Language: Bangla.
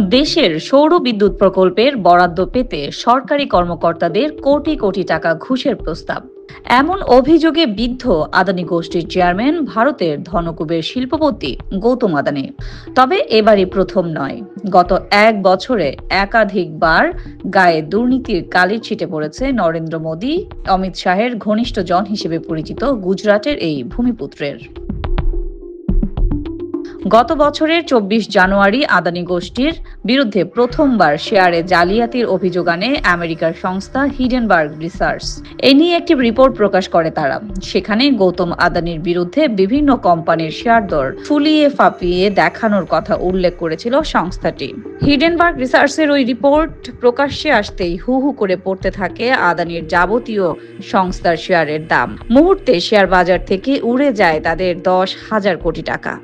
দেশের সৌর বিদ্যুৎ প্রকল্পের বরাদ্দ পেতে সরকারি কর্মকর্তাদের কোটি কোটি টাকা ঘুষের প্রস্তাব। এমন অভিযোগে বিদ্ধ আদানি গোষ্ঠীর চেয়ারম্যান ভারতের ধনকুবের শিল্পপতি গৌতম আদানি। তবে এবারই প্রথম নয়, গত এক বছরে একাধিকবার গায়ে দুর্নীতির কালির ছিটে পড়েছে নরেন্দ্র মোদী, অমিত শাহের ঘনিষ্ঠ জন হিসেবে পরিচিত গুজরাটের এই ভূমিপুত্রের। গত বছরের ২৪ জানুয়ারি আদানি গোষ্ঠীর বিরুদ্ধে প্রথমবার শেয়ারে জালিয়াতির অভিযোগ আনে আমেরিকার সংস্থা হিডেনবার্গ রিসার্চ। এ নিয়ে একটি রিপোর্ট প্রকাশ করে তারা। সেখানে গৌতম আদানির বিরুদ্ধে বিভিন্ন কোম্পানির শেয়ার দর ফুলিয়ে ফাঁপিয়ে দেখানোর কথা উল্লেখ করেছিল সংস্থাটি। হিডেনবার্গ রিসার্চের ওই রিপোর্ট প্রকাশ্যে আসতেই হু হু করে পড়তে থাকে আদানির যাবতীয় সংস্থার শেয়ারের দাম। মুহূর্তে শেয়ার বাজার থেকে উড়ে যায় তাদের ১০,০০০ কোটি টাকা।